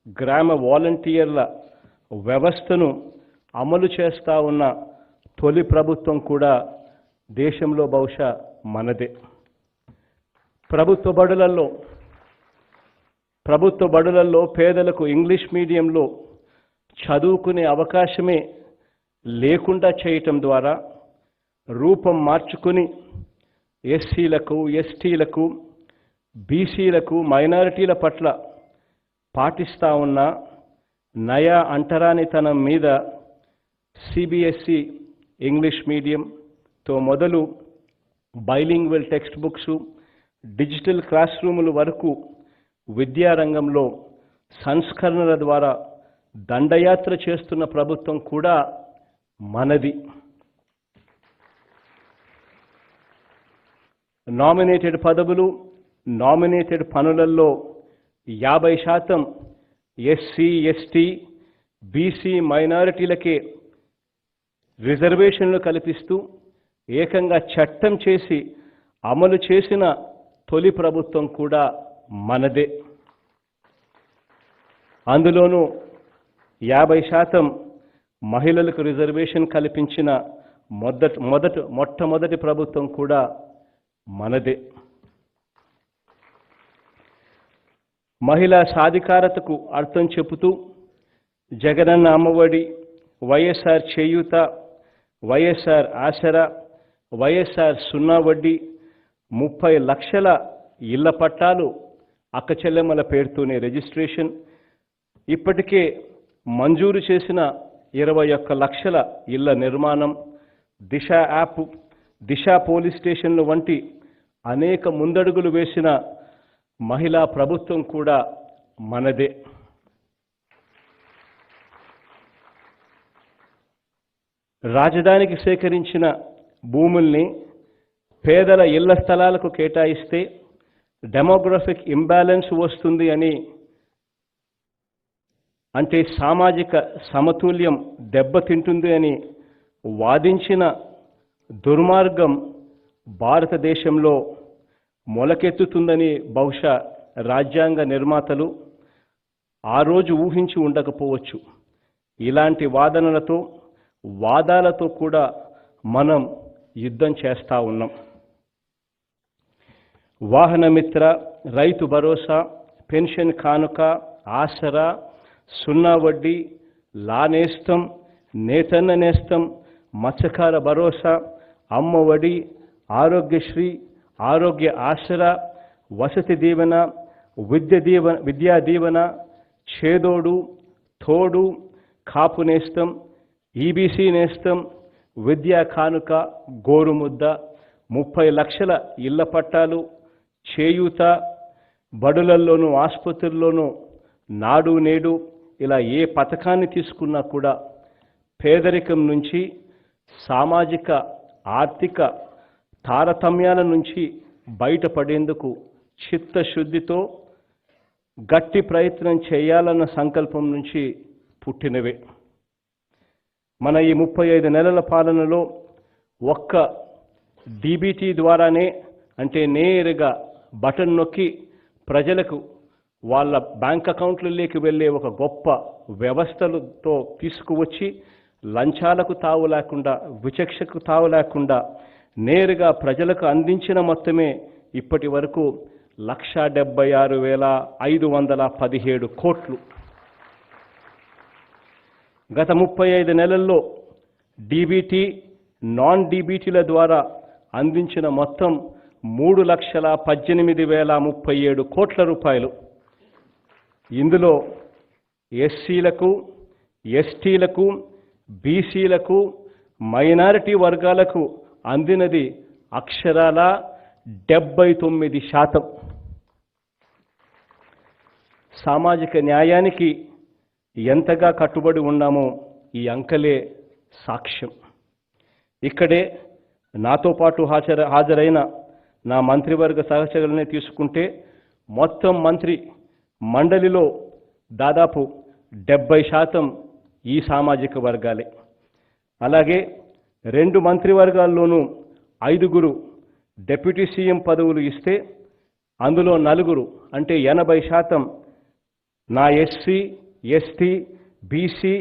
గ్రామ వాలంటీర్ల వ్యవస్థను అమలు చేస్తూ ఉన్న తొలి ప్రభుత్వం కూడా దేశంలో బహుశా మనదే. ప్రభుత్వ బడులలో పేదలకు ఇంగ్లీష్ మీడియంలో చదువుకునే అవకాశమే లేకుండా చేయటం ద్వారా రూపం మార్చుకుని ఎస్సీలకు, ఎస్టీలకు, బీసీలకు, మైనారిటీల పట్ల పాటిస్తూ ఉన్న నయా అంటరానితనం మీద సిబిఎస్ఈ ఇంగ్లీష్ మీడియంతో మొదలు bilingual text books, digital class రూముల వరకు విద్యారంగంలో సంస్కరణల ద్వారా దండయాత్ర చేస్తున్న ప్రభుత్వం కూడా మనది. నామినేటెడ్ పదవులు, నామినేటెడ్ పనులలో 50% ఎస్సీ, ఎస్టీ, బీసీ, మైనారిటీలకే రిజర్వేషన్లు కల్పిస్తూ ఏకంగా చట్టం చేసి అమలు చేసిన తొలి ప్రభుత్వం కూడా మనదే. అందులోనూ 50% మహిళలకు రిజర్వేషన్ కల్పించిన మొట్టమొదటి ప్రభుత్వం కూడా మనదే. మహిళా సాధికారతకు అర్థం చెబుతూ జగనన్న అమ్మఒడి, వైఎస్ఆర్ చేయూత, వైఎస్ఆర్ ఆసరా, వైఎస్ఆర్ సున్నా వడ్డీ, 30 లక్షల ఇళ్ల పట్టాలు అక్కచెల్లెమ్మల పేరుతోనే రిజిస్ట్రేషన్, ఇప్పటికే మంజూరు చేసిన 21 లక్షల ఇళ్ల నిర్మాణం, దిశ యాప్, దిశ పోలీస్ స్టేషన్లు వంటి అనేక ముందడుగులు వేసిన మహిళా ప్రభుత్వం కూడా మనదే. రాజధానికి సేకరించిన భూముల్ని పేదల ఇళ్ల స్థలాలకు కేటాయిస్తే డెమోగ్రఫిక్ ఇంబ్యాలెన్స్ వస్తుంది అని, అంటే సామాజిక సమతుల్యం దెబ్బతింటుంది అని వాదించిన దుర్మార్గం భారతదేశంలో మొలకెత్తుతుందని బహుశా రాజ్యాంగ నిర్మాతలు ఆ రోజు ఊహించి ఉండకపోవచ్చు. ఇలాంటి వాదాలతో కూడా మనం యుద్ధం చేస్తూ ఉన్నాం. వాహనమిత్ర, రైతు భరోసా, పెన్షన్ కానుక, ఆసరా, సున్నా వడ్డీ, లానేస్తం, నేతన్న నేస్తం, మత్స్యకార భరోసా, అమ్మఒడి, ఆరోగ్యశ్రీ, ఆరోగ్య ఆసరా, వసతి దీవెన, విద్యా దీవెన, చేదోడు, తోడు, కాపు నేస్తం, ఈబీసీ నేస్తం, విద్యా కానుక, గోరుముద్ద, 30 లక్షల ఇళ్ల పట్టాలు, చేయూత, బడులల్లోనూ ఆసుపత్రుల్లోనూ నాడు నేడు, ఇలా ఏ పథకాన్ని తీసుకున్నా కూడా పేదరికం నుంచి, సామాజిక ఆర్థిక తారతమ్యాల నుంచి బయటపడేందుకు చిత్తశుద్ధితో గట్టి ప్రయత్నం చేయాలన్న సంకల్పం నుంచి పుట్టినవే. మన ఈ 35 నెలల పాలనలో ఒక్క డీబీటీ ద్వారానే, అంటే నేరుగా బటన్ నొక్కి ప్రజలకు వాళ్ళ బ్యాంక్ అకౌంట్లలోకి వెళ్ళే ఒక గొప్ప వ్యవస్థలతో తీసుకువచ్చి లంచాలకు తావు లేకుండా, విచక్షకు తావు లేకుండా నేరుగా ప్రజలకు అందించిన మొత్తమే ఇప్పటి వరకు 176,517 కోట్లు. గత 35 నెలల్లో డీబీటీ, నాన్ డీబీటీల ద్వారా అందించిన మొత్తం 3,18,037 కోట్ల రూపాయలు. ఇందులో ఎస్సీలకు, ఎస్టీలకు, బీసీలకు, మైనారిటీ వర్గాలకు అందినది అక్షరాల 79%. సామాజిక న్యాయానికి ఎంతగా కట్టుబడి ఉన్నామో ఈ అంకెలే సాక్ష్యం. ఇక్కడే నాతో పాటు హాజరైన నా మంత్రివర్గ సహచరులనే తీసుకుంటే మొత్తం మంత్రి మండలిలో దాదాపు 70% ఈ సామాజిక వర్గాలే. అలాగే 2 మంత్రివర్గాల్లోనూ 5 డిప్యూటీ సీఎం పదవులు ఇస్తే అందులో 4 అంటే 80% నా ఎస్సీ, ఎస్టీ, బీసీ,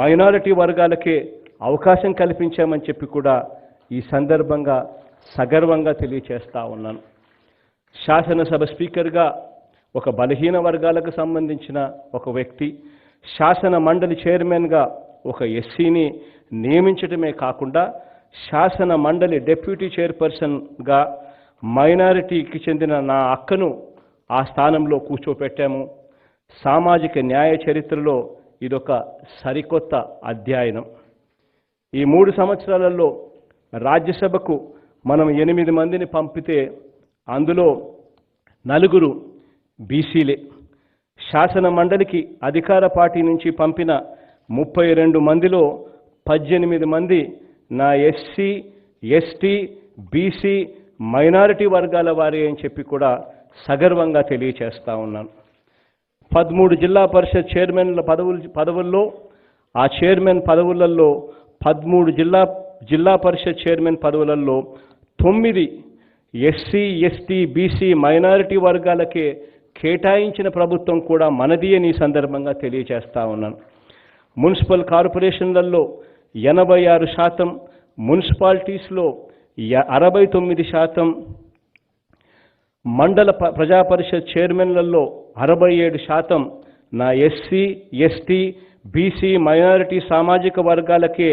మైనారిటీ వర్గాలకే అవకాశం కల్పించామని చెప్పి కూడా ఈ సందర్భంగా సగర్వంగా తెలియచేస్తా ఉన్నాను. శాసనసభ స్పీకర్గా ఒక బలహీన వర్గాలకు సంబంధించిన ఒక వ్యక్తి, శాసన మండలి చైర్మన్గా ఒక ఎస్సీని నియమించడమే కాకుండా శాసన మండలి డెప్యూటీ చైర్పర్సన్గా మైనారిటీకి చెందిన నా అక్కను ఆ స్థానంలో కూర్చోపెట్టాము. సామాజిక న్యాయ చరిత్రలో ఇదొక సరికొత్త అధ్యయనం. ఈ 3 సంవత్సరాలలో రాజ్యసభకు మనం 8 మందిని పంపితే అందులో 4 బీసీలే. శాసన మండలికి అధికార పార్టీ నుంచి పంపిన 32 మందిలో 18 మంది నా ఎస్సీ, ఎస్టీ, బీసీ, మైనారిటీ వర్గాల వారి అని చెప్పి కూడా సగర్వంగా తెలియచేస్తా ఉన్నాను. 13 జిల్లా పరిషత్ చైర్మన్ల పదవుల్లో ఆ చైర్మన్ పదవులలో 13 జిల్లా పరిషత్ చైర్మన్ పదవులలో 9 ఎస్సీ, ఎస్టీ, బీసీ, మైనారిటీ వర్గాలకే కేటాయించిన ప్రభుత్వం కూడా మనది అని ఈ సందర్భంగా తెలియచేస్తా ఉన్నాను. మున్సిపల్ కార్పొరేషన్లలో 86%, మున్సిపాలిటీస్లో 69%, మండల ప్రజా పరిషత్ చైర్మన్లలో 67% నా ఎస్సీ, ఎస్టీ, బీసీ, మైనారిటీ సామాజిక వర్గాలకే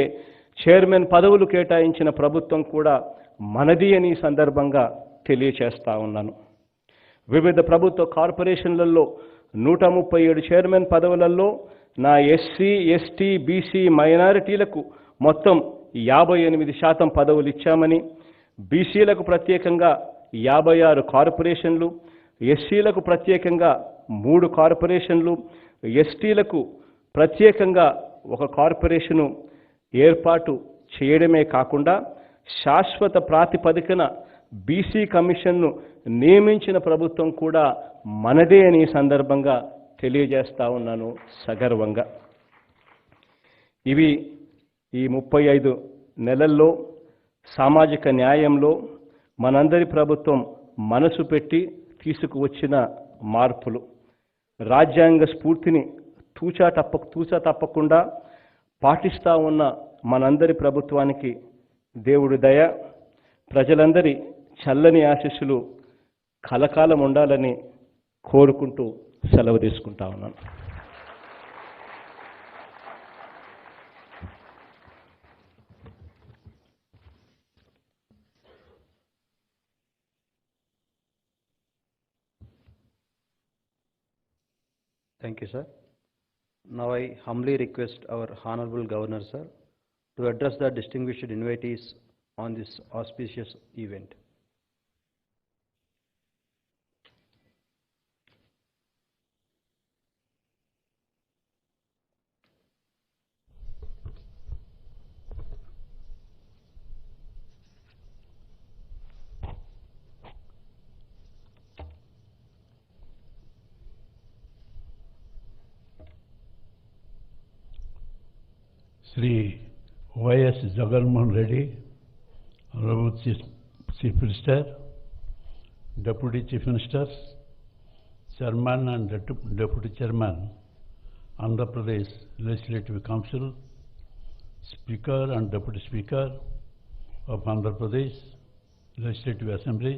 చైర్మన్ పదవులు కేటాయించిన ప్రభుత్వం కూడా మనది అని ఈ సందర్భంగా తెలియచేస్తా ఉన్నాను. వివిధ ప్రభుత్వ కార్పొరేషన్లలో 137 చైర్మన్ పదవులలో నా ఎస్సీ, ఎస్టీ, బీసీ, మైనారిటీలకు మొత్తం 58% పదవులు ఇచ్చామని, బీసీలకు ప్రత్యేకంగా 56 కార్పొరేషన్లు, ఎస్సీలకు ప్రత్యేకంగా 3 కార్పొరేషన్లు, ఎస్టీలకు ప్రత్యేకంగా 1 కార్పొరేషను ఏర్పాటు చేయడమే కాకుండా శాశ్వత ప్రాతిపదికన బీసీ కమిషన్ను నియమించిన ప్రభుత్వం కూడా మనదే అని ఈ సందర్భంగా తెలియజేస్తా ఉన్నాను సగర్వంగా. ఇవి ఈ 35 నెలల్లో సామాజిక న్యాయంలో మనందరి ప్రభుత్వం మనసు పెట్టి తీసుకువచ్చిన మార్పులు. రాజ్యాంగ స్ఫూర్తిని తూచా తప్పకుండా పాటిస్తా ఉన్న మనందరి ప్రభుత్వానికి దేవుడి దయ, ప్రజలందరి చల్లని ఆశీస్సులు కలకాలం ఉండాలని కోరుకుంటూ సెలవు తీసుకుంటా ఉన్నాను. Thank you, sir. Now I humbly request our Honorable Governor, sir, to address the distinguished invitees on this auspicious event. Sri Y.S. Jagannath Reddy, Honorable Chief Minister, Deputy Chief Ministers, Chairman and Deputy Chairman, Andhra Pradesh Legislative Council, Speaker and Deputy Speaker of Andhra Pradesh Legislative Assembly,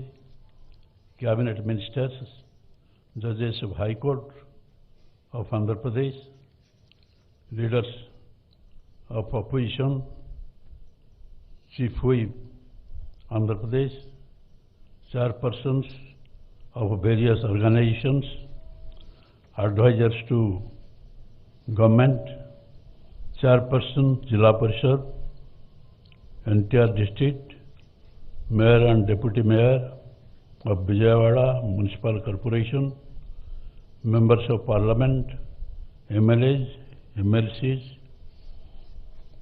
Cabinet Ministers, Judges of High Court of Andhra Pradesh, leaders of opposition, Chief Whip, Andhra Pradesh, chairpersons of various organizations, advisors to government, chairperson, Jilla Parishad, NTR district, mayor and deputy mayor of Vijayawada Municipal Corporation, members of parliament, MLAs, MLCs,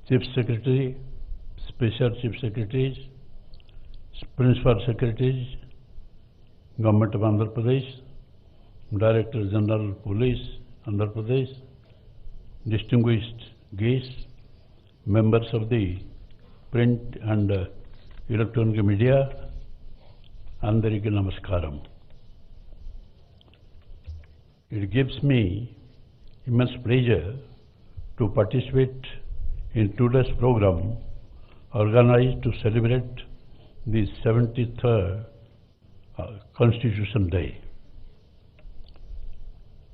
Chief Secretary, Special Chief Secretaries, Principal Secretaries, Government of Andhra Pradesh, Director General Police, Andhra Pradesh, distinguished guests, members of the print and electronic media, Andariki Namaskaram. It gives me immense pleasure to participate in today's program organized to celebrate the 73rd Constitution Day.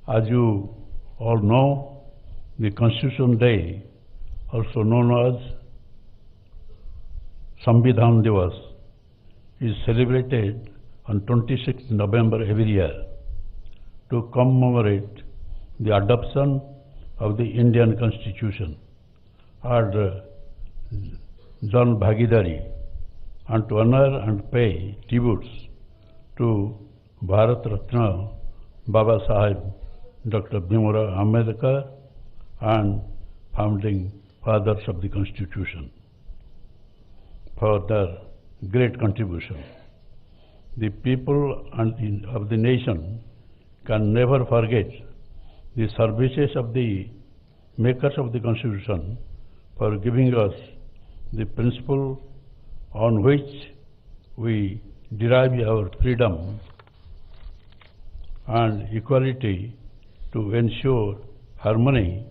As you all know, the Constitution Day, also known as Samvidhan Divas, is celebrated on 26th November every year to commemorate the adoption of the Indian Constitution and Jan Bhagidari, and to honor and pay tributes to Bharat Ratna Baba Sahib Dr. Bhimrao Ambedkar and founding fathers of the Constitution for their great contribution. The people of the nation can never forget the services of the makers of the Constitution for giving us the principle on which we derive our freedom and equality to ensure harmony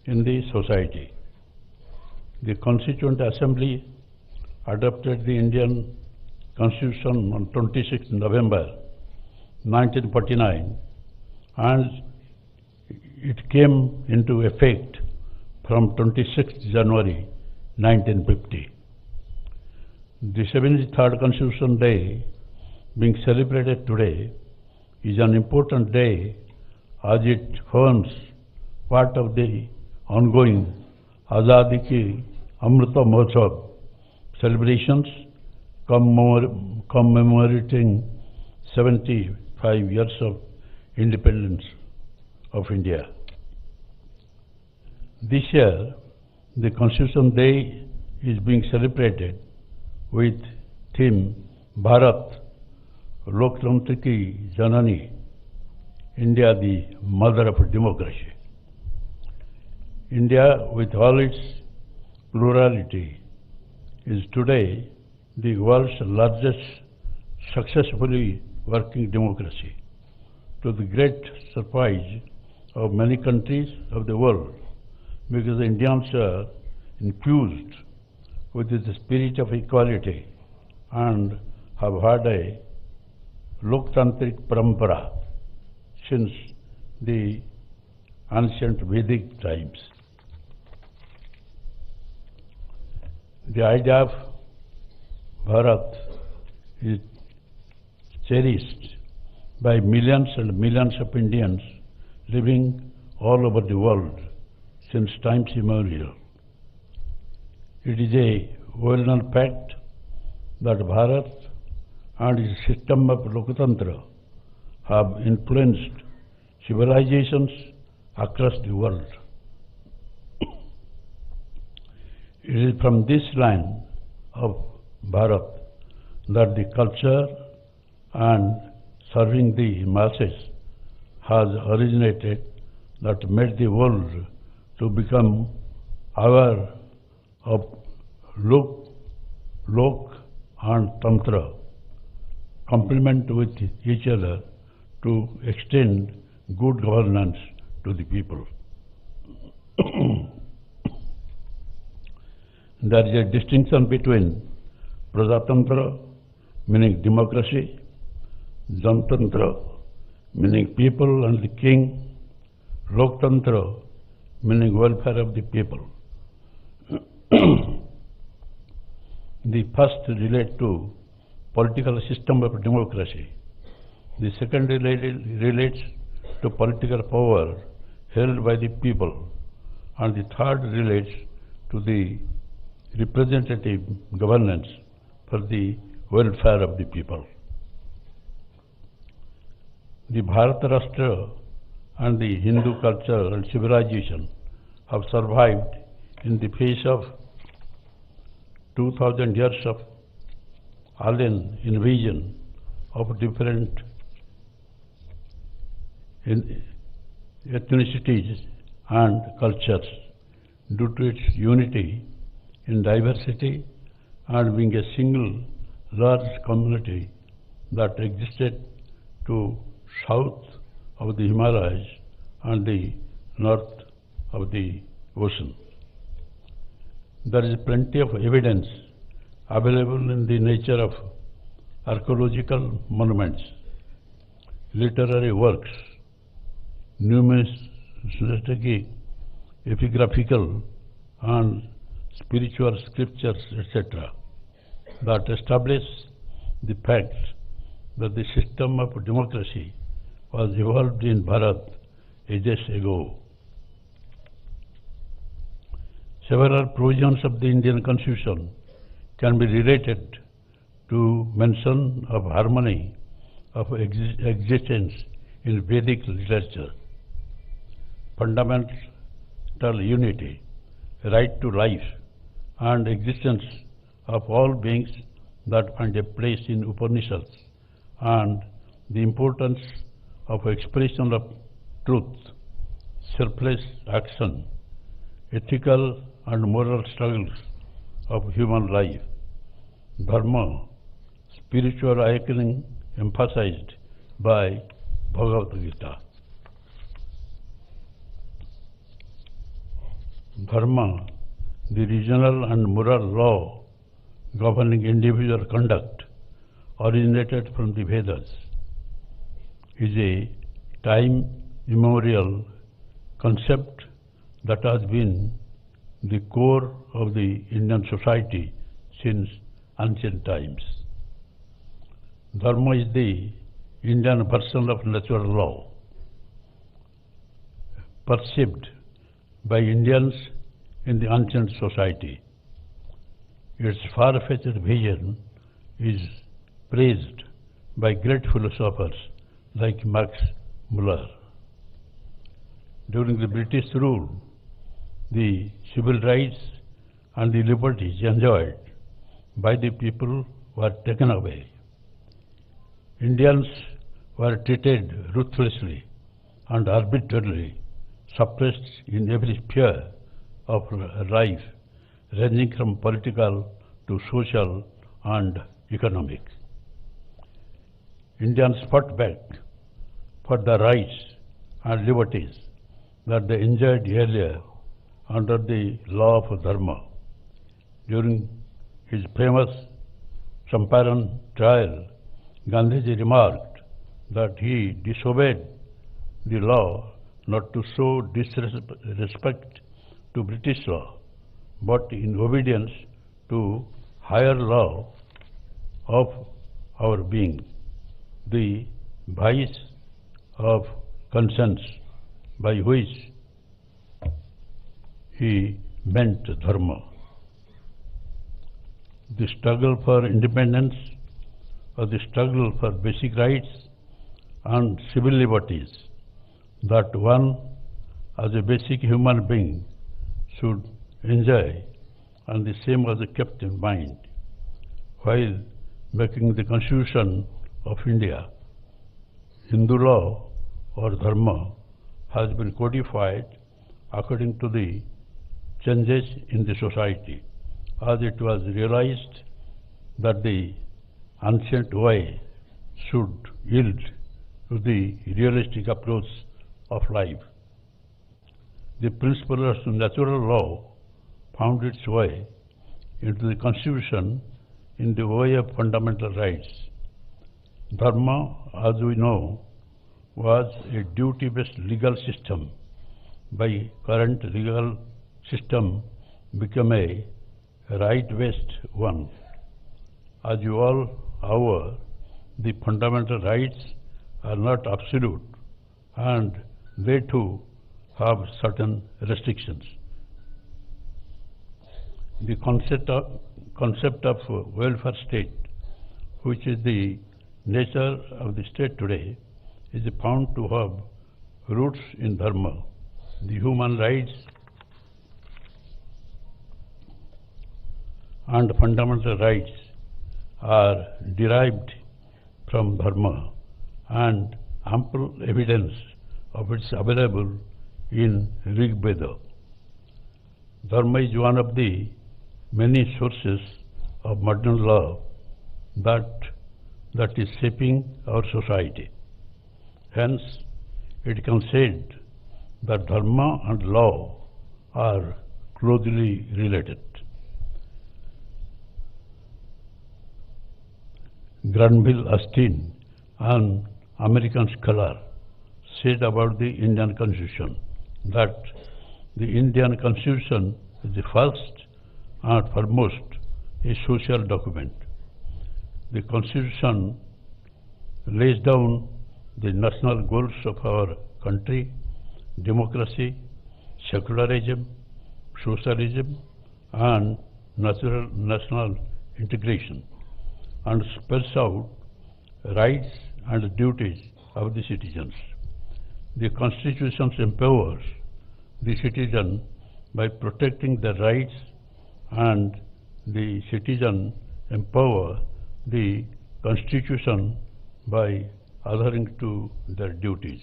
in the society. The Constituent Assembly adopted the Indian Constitution on 26 November 1949 and it came into effect from 26 January 1950. The 73rd Constitution Day being celebrated today is an important day as it forms part of the ongoing Azadi Ki Amrita Mahotsav celebrations commemorating 75 years of independence of India. This year, the Constitution Day is being celebrated with theme Bharat Loktantra Ki Janani, India the mother of democracy. India, with all its plurality, is today the world's largest successfully working democracy, to the great surprise of many countries of the world, because the Indians are infused with the spirit of equality and have had a Loktantrik Parampara since the ancient Vedic times. The idea of Bharat is cherished by millions and millions of Indians living all over the world since times immemorial. It is a well-known fact that Bharat and its system of Lokatantra have influenced civilizations across the world. It is from this line of Bharat that the culture and serving the masses has originated, that made the world to become aware of Lok and Tantra, complement with each other to extend good governance to the people. There is a distinction between Prajatantra, meaning democracy, Jantantra, meaning people and the king, Loktantra, meaning welfare of the people. The first relate to political system of democracy. The second relates to political power held by the people. And the third relates to the representative governance for the welfare of the people. The Bharatarashtra and the Hindu culture and civilization have survived in the face of 2000 years of alien invasion of different ethnicities and cultures, due to its unity in diversity and being a single large community that existed to south of the Himalayas and the north of the ocean. There is plenty of evidence available in the nature of archaeological monuments, literary works, numismatic, epigraphical, and spiritual scriptures, etc., that establish the fact that the system of democracy was evolved in Bharat ages ago. Several provisions of the Indian Constitution can be related to mention of harmony of existence in Vedic literature, fundamental unity, right to life, and existence of all beings that find a place in Upanishads, and the importance of expression of truth, selfless action, ethical and moral struggles of human life, dharma, spiritual awakening emphasized by Bhagavad Gita. Dharma, the regional and moral law governing individual conduct, originated from the Vedas, is a time immemorial concept that has been the core of the Indian society since ancient times. Dharma is the Indian version of natural law, perceived by Indians in the ancient society. Its far-fetched vision is praised by great philosophers like Max Muller. During the British rule, the civil rights and the liberties enjoyed by the people were taken away. Indians were treated ruthlessly and arbitrarily, suppressed in every sphere of life, ranging from political to social and economic. Indians fought back for the rights and liberties that they enjoyed earlier under the law of Dharma. During his famous Champaran trial, Gandhiji remarked that he disobeyed the law not to show disrespect to British law, but in obedience to higher law of our being, the vice of conscience, by which he meant dharma. The struggle for independence, or the struggle for basic rights and civil liberties that one as a basic human being should enjoy, and the same was kept in mind while making the Constitution of India. Hindu law or dharma has been codified according to the changes in the society, as it was realized that the ancient way should yield to the realistic approach of life. The principle of natural law found its way into the Constitution in the way of fundamental rights. Dharma, as we know, was a duty-based legal system. By current legal system became a right-based one. As you all are aware, the fundamental rights are not absolute, and they too have certain restrictions. The concept of welfare state, which is the nature of the state today, is found to have roots in dharma. The human rights and fundamental rights are derived from dharma, and ample evidence of it is available in Rig Veda. Dharma is one of the many sources of modern law that is shaping our society. Hence, it can be said that dharma and law are closely related. Granville Austin, an American scholar, said about the Indian Constitution that the Indian Constitution is the first and foremost a social document. The Constitution lays down the national goals of our country: democracy, secularism, socialism, and national integration, and spells out rights and duties of the citizens. The Constitution empowers the citizen by protecting their rights, and the citizen empower the Constitution by adhering to their duties.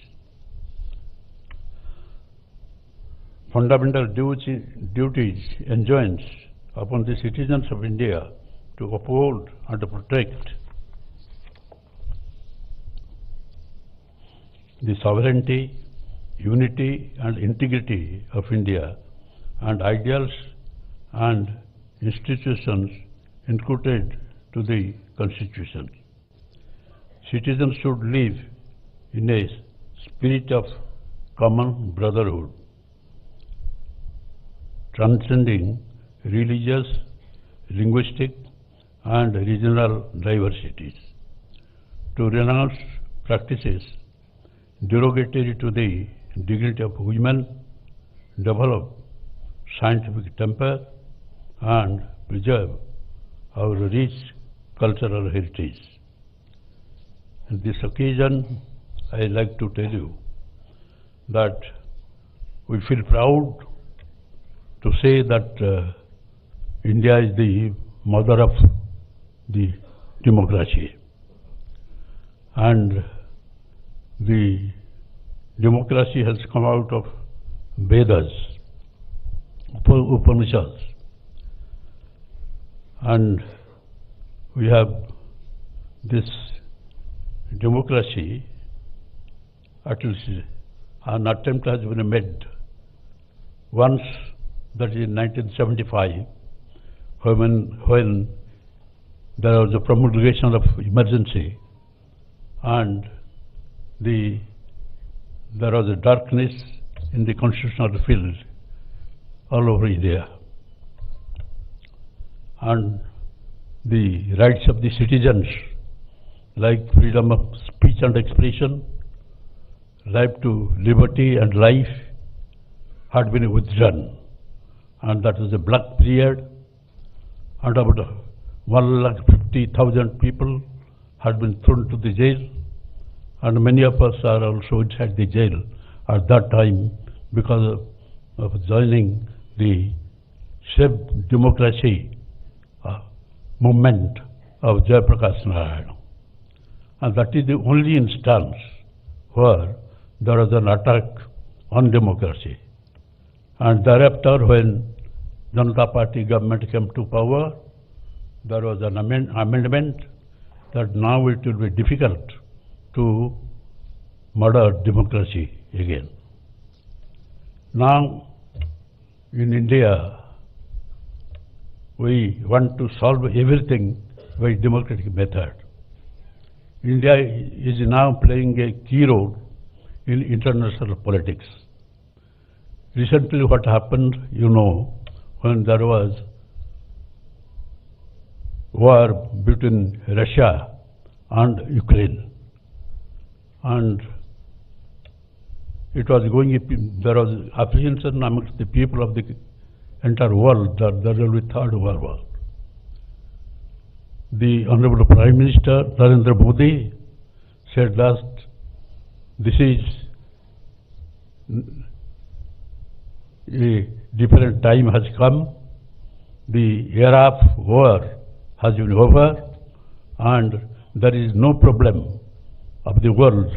Fundamental duties enjoins upon the citizens of India to uphold and to protect the sovereignty, unity and integrity of India, and ideals and institutions inculcated to the Constitution. Citizens should live in a spirit of common brotherhood, transcending religious, linguistic and regional diversities, to renounce practices derogatory to the dignity of women, develop scientific temper, and preserve our rich cultural heritage. On this occasion, I like to tell you that we feel proud to say that India is the mother of the democracy, and the democracy has come out of Vedas, Upanishads, and we have this democracy. At least an attempt has been made once, that is in 1975, when there was a promulgation of emergency, and there was a darkness in the constitutional field all over India, and the rights of the citizens, like freedom of speech and expression, right to liberty and life, had been withdrawn, and that was a black period, and about 150,000 people had been thrown to the jail, and many of us are also inside the jail at that time because of joining the Save Democracy movement of Jayaprakash Narayan. And that is the only instance where there was an attack on democracy. And thereafter, when Janata Party government came to power, there was an amendment that now it will be difficult to murder democracy again. Now, in India, we want to solve everything by democratic method. India is now playing a key role in international politics. Recently what happened, you know, when there was war between Russia and Ukraine, and it was going, there was apprehension amongst the people of the entire world that there will be third world war. The Honorable Prime Minister Narendra Modi said last, this is a different time has come, the era of war has been over, and there is no problem of the world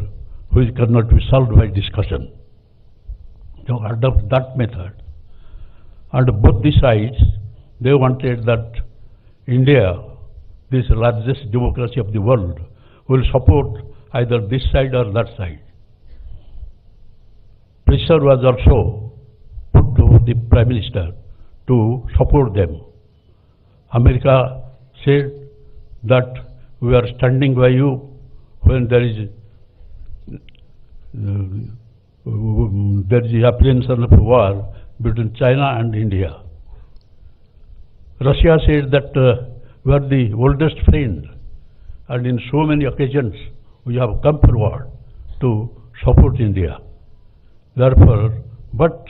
which cannot be solved by discussion. So adopt that method. And both the sides, they wanted that India, this largest democracy of the world, will support either this side or that side. pressure was also put to the Prime Minister to support them. America said that we are standing by you when there is the apprehension of war between China and India. Russia said that we are the oldest friend, and in so many occasions we have come forward to support India. Therefore, but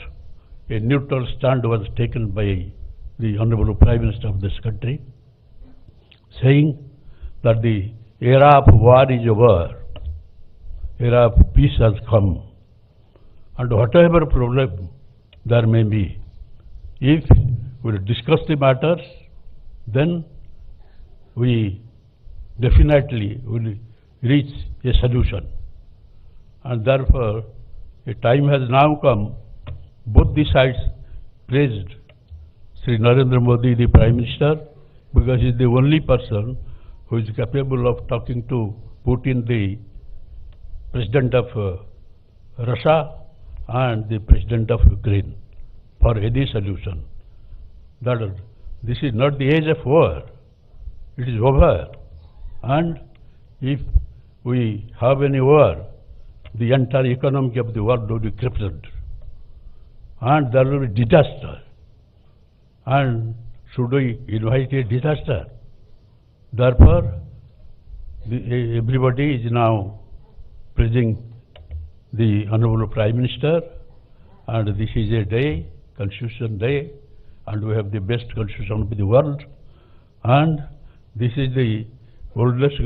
a neutral stand was taken by the Honorable Prime Minister of this country, saying that the era of war is over, era of peace has come, and whatever problem there may be, if we discuss the matters, then we definitely will reach a solution. And therefore, a time has now come, both the sides praised Sri Narendra Modi, the Prime Minister, because he is the only person who is capable of talking to Putin, the President of Russia, and the President of Ukraine for any solution. That this is not the age of war, it is over. And if we have any war, the entire economy of the world will be crippled, and there will be disaster. And should we invite a disaster? Therefore, everybody is now praising the Honorable Prime Minister, and this is a day, Constitution Day, and we have the best constitution of the world, and this is the oldest,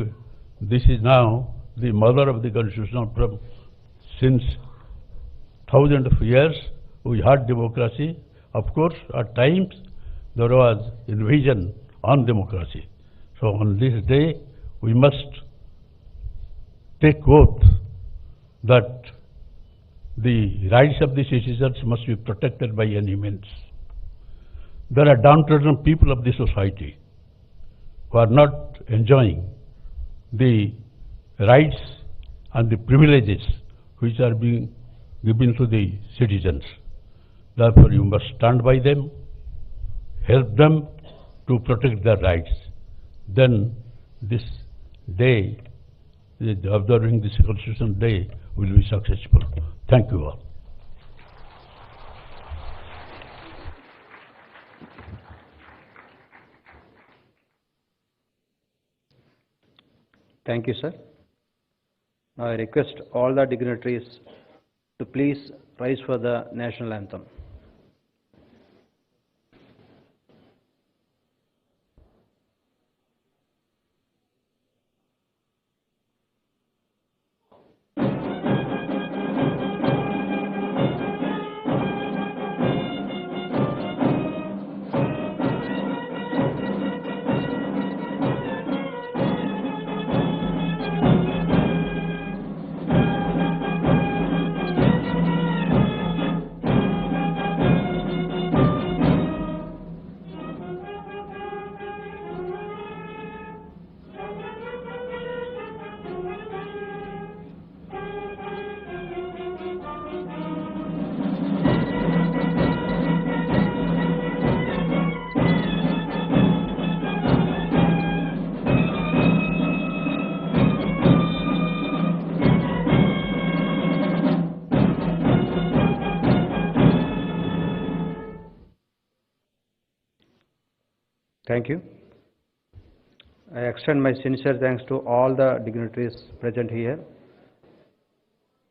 this is now the mother of the constitution. From since thousands of years we had democracy. Of course, at times there was invasion on democracy. So on this day we must take oath that the rights of the citizens must be protected by any means. There are downtrodden people of the society who are not enjoying the rights and the privileges which are being given to the citizens. Therefore, you must stand by them, help them to protect their rights. Then this day, observing this Constitution Day, will be successful. Thank you all. Thank you, sir. Now I request all the dignitaries to please rise for the national anthem. Thank you. I extend my sincere thanks to all the dignitaries present here.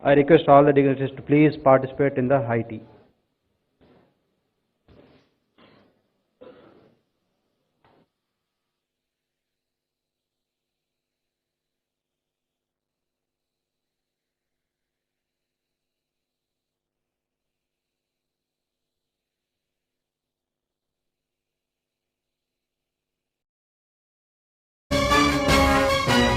I request all the dignitaries to please participate in the high tea.